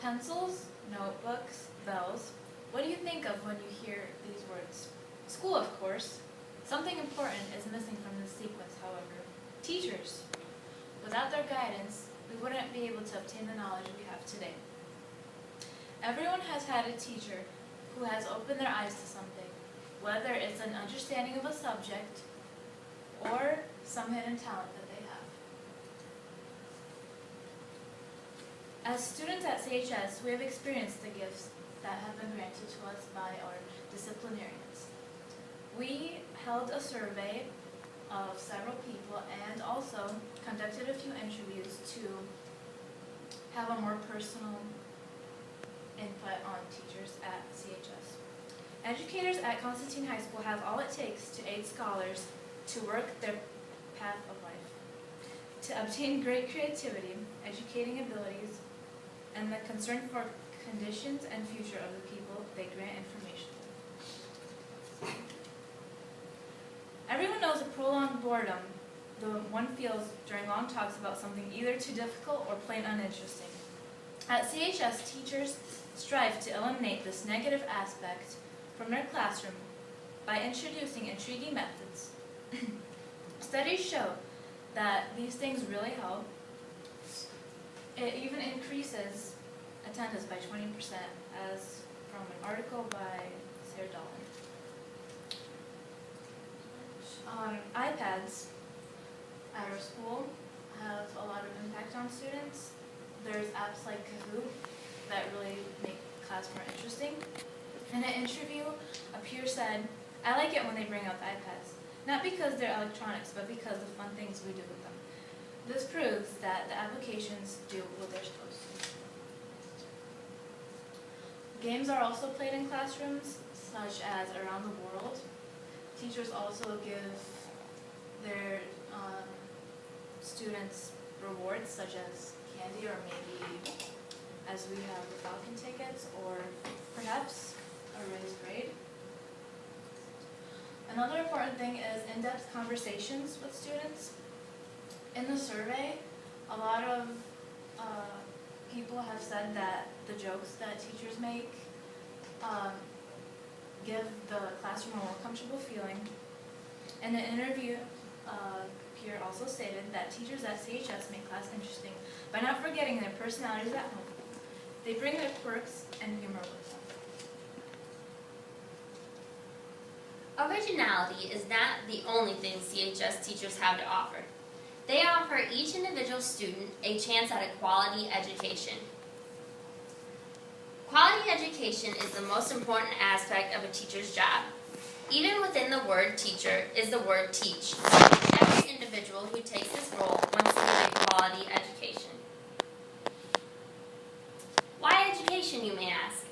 Pencils, notebooks, bells. What do you think of when you hear these words? School, of course. Something important is missing from this sequence, however. Teachers. Without their guidance, we wouldn't be able to obtain the knowledge we have today. Everyone has had a teacher who has opened their eyes to something, whether it's an understanding of a subject or some hidden talent that they have. As students at CHS, we have experienced the gifts that have been granted to us by our disciplinarians. We held a survey of several people and also conducted a few interviews to have a more personal input on teachers at CHS. Educators at Constantine High School have all it takes to aid scholars to work their path of life, to obtain great creativity, educating abilities, and the concern for conditions and future of the people they grant information to. Everyone knows a prolonged boredom the one feels during long talks about something either too difficult or plain uninteresting. At CHS, teachers strive to eliminate this negative aspect from their classroom by introducing intriguing methods. Studies show that these things really help. It even increases attendance by 20%, as from an article by Sarah Dolan. iPads at our school have a lot of impact on students. There's apps like Kahoot that really make class more interesting. In an interview, a peer said, "I like it when they bring out the iPads, not because they're electronics, but because of the fun things we do with them." This proves that the applications do what they're supposed to. Games are also played in classrooms, such as Around the World. Teachers also give their students rewards, such as candy, or maybe, as we have the Falcon tickets, or perhaps a raised grade. Another important thing is in-depth conversations with students. In the survey, a lot of people have said that the jokes that teachers make give the classroom a more comfortable feeling. In an interview, Pierre also stated that teachers at CHS make class interesting by not forgetting their personalities at home. They bring their quirks and humor with them. Originality is not the only thing CHS teachers have to offer. They offer each individual student a chance at a quality education. Quality education is the most important aspect of a teacher's job. Even within the word teacher is the word teach. Every individual who takes this role wants to give a quality education. Why education, you may ask?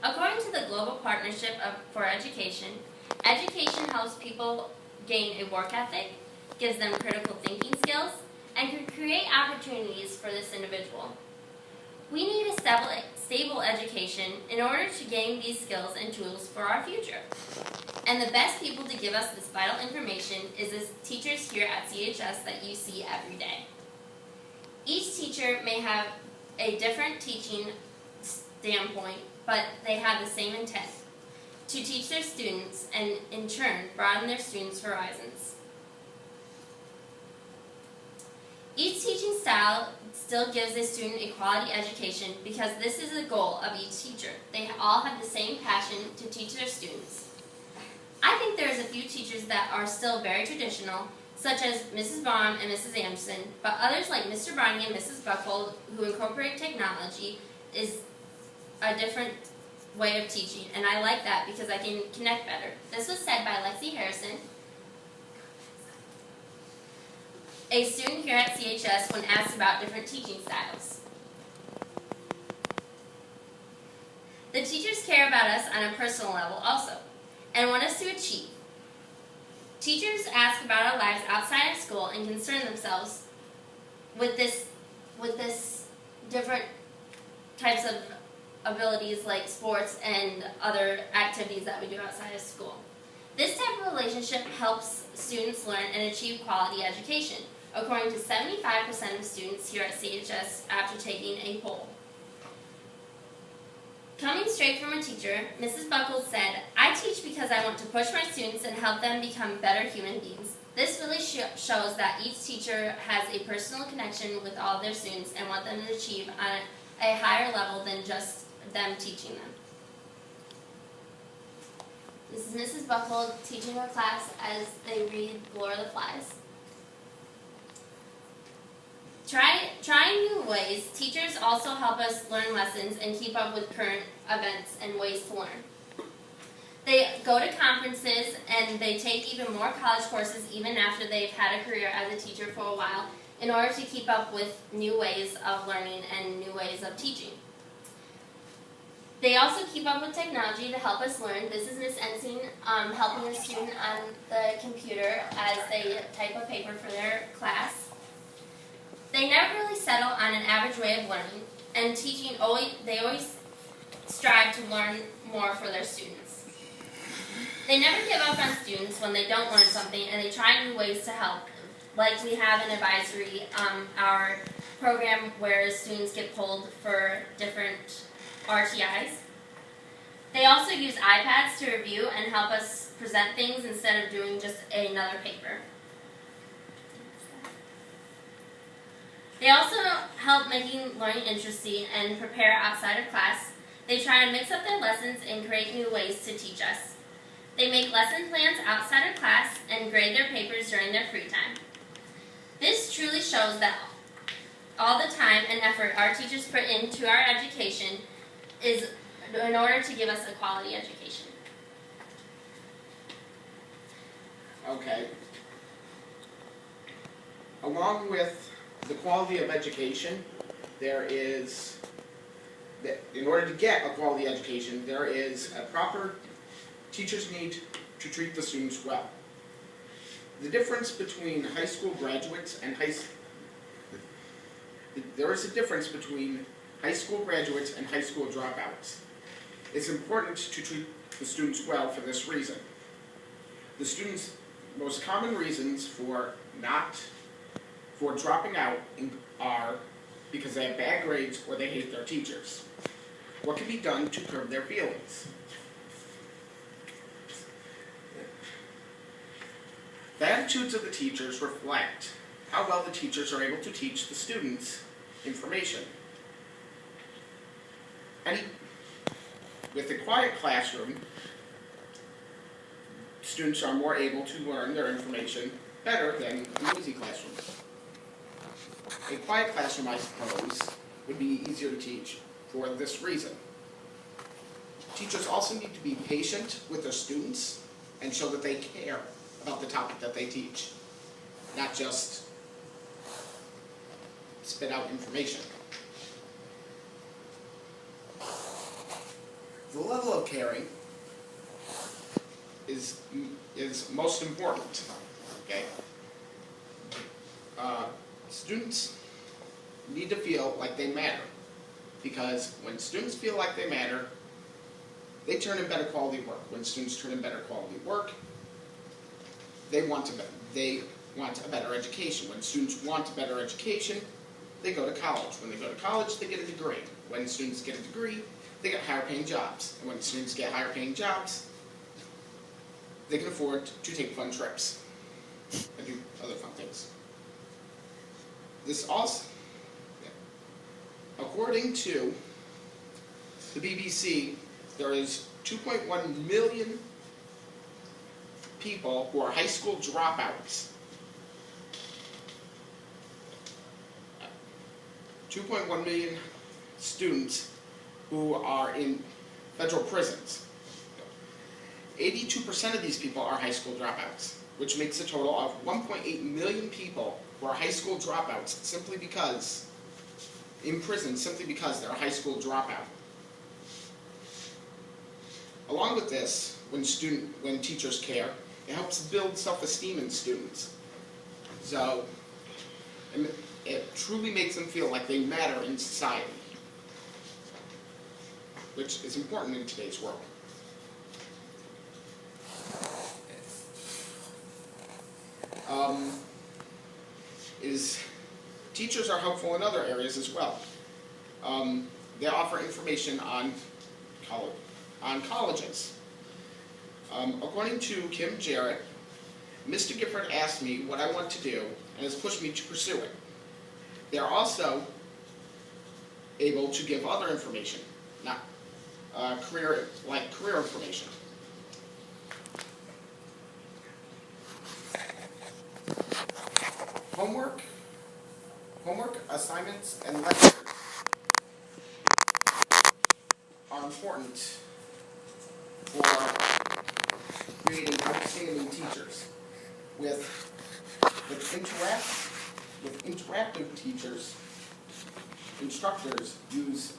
According to the Global Partnership for Education, education helps people gain a work ethic, gives them critical thinking skills, and can create opportunities for this individual. We need a stable education in order to gain these skills and tools for our future. And the best people to give us this vital information is the teachers here at CHS that you see every day. Each teacher may have a different teaching standpoint, but they have the same intent: to teach their students and, in turn, broaden their students' horizons. Each teaching style still gives a student a quality education because this is the goal of each teacher. They all have the same passion to teach their students. I think there's a few teachers that are still very traditional, such as Mrs. Baum and Mrs. Anderson, but others like Mr. Barney and Mrs. Buckhold, who incorporate technology, is a different way of teaching, and I like that because I can connect better. This was said by Lexi Harrison, a student here at CHS, when asked about different teaching styles. The teachers care about us on a personal level also, and want us to achieve. Teachers ask about our lives outside of school and concern themselves with this different types of abilities like sports and other activities that we do outside of school. This type of relationship helps students learn and achieve quality education, according to 75% of students here at CHS after taking a poll. Coming straight from a teacher, Mrs. Buckles said, "I teach because I want to push my students and help them become better human beings. This really shows that each teacher has a personal connection with all their students and want them to achieve on a higher level than just them teaching them." This is Mrs. Buckles teaching her class as they read Lord of the Flies. Trying new ways, teachers also help us learn lessons and keep up with current events and ways to learn. They go to conferences and they take even more college courses even after they've had a career as a teacher for a while in order to keep up with new ways of learning and new ways of teaching. They also keep up with technology to help us learn. This is Miss Ensing helping a student on the computer as they type a paper for their class. They never really settle on an average way of learning, and they always strive to learn more for their students. They never give up on students when they don't learn something, and they try new ways to help. Like we have an advisory, our program where students get pulled for different RTIs. They also use iPads to review and help us present things instead of doing just another paper. They also help making learning interesting and prepare outside of class. They try to mix up their lessons and create new ways to teach us. They make lesson plans outside of class and grade their papers during their free time. This truly shows that all the time and effort our teachers put into our education is in order to give us a quality education. Okay. Along with the quality of education, in order to get a quality education, there is a proper, teachers need to treat the students well. The difference between high school graduates and there is a difference between high school graduates and high school dropouts. It's important to treat the students well for this reason. The students' most common reasons for dropping out are because they have bad grades or they hate their teachers. What can be done to curb their feelings? The attitudes of the teachers reflect how well the teachers are able to teach the students information. With a quiet classroom, students are more able to learn their information better than a noisy classroom. A quiet classroom, I suppose, would be easier to teach for this reason. Teachers also need to be patient with their students and show that they care about the topic that they teach, not just spit out information. The level of caring is most important, okay? Students need to feel like they matter, because when students feel like they matter, they turn in better quality work. When students turn in better quality work, they want a better education. When students want a better education, they go to college. When they go to college, they get a degree. When students get a degree, they get higher paying jobs. And when students get higher paying jobs, they can afford to take fun trips and do other fun things. This also, according to the BBC, there is 2.1 million people who are high school dropouts. 2.1 million students who are in federal prisons. 82% of these people are high school dropouts, which makes a total of 1.8 million people who are high school dropouts simply because, in prison, simply because they're a high school dropout. Along with this, when teachers care, it helps build self-esteem in students. So, it truly makes them feel like they matter in society, which is important in today's world. Teachers are helpful in other areas as well. They offer information on colleges. According to Kim Jarrett, Mr. Gifford asked me what I want to do and has pushed me to pursue it. They're also able to give other information, not career information. Homework, assignments, and lectures are important for creating outstanding teachers. With interactive teachers, instructors use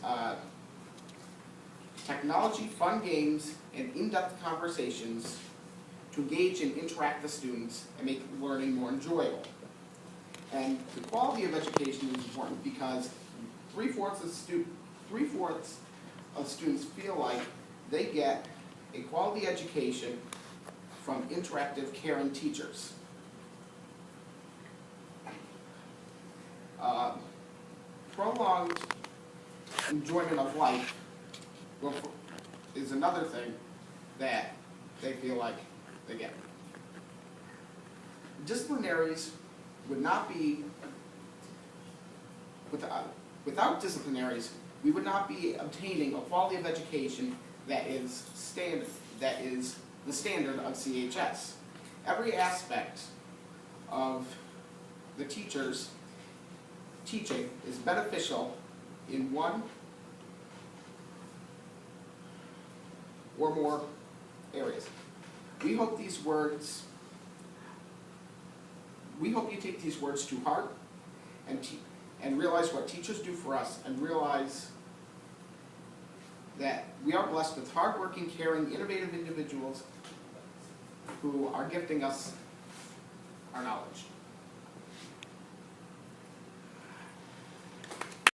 technology, fun games, and in-depth conversations to engage and interact with students and make learning more enjoyable. And the quality of education is important because three-fourths of students feel like they get a quality education from interactive, caring teachers. Prolonged enjoyment of life is another thing that they feel like they get. Disciplinaries would not be, without disciplinaries, we would not be obtaining a quality of education that is the standard of CHS. Every aspect of the teacher's teaching is beneficial in one or more areas. We hope you take these words to heart and realize what teachers do for us, and realize that we are blessed with hardworking, caring, innovative individuals who are gifting us our knowledge.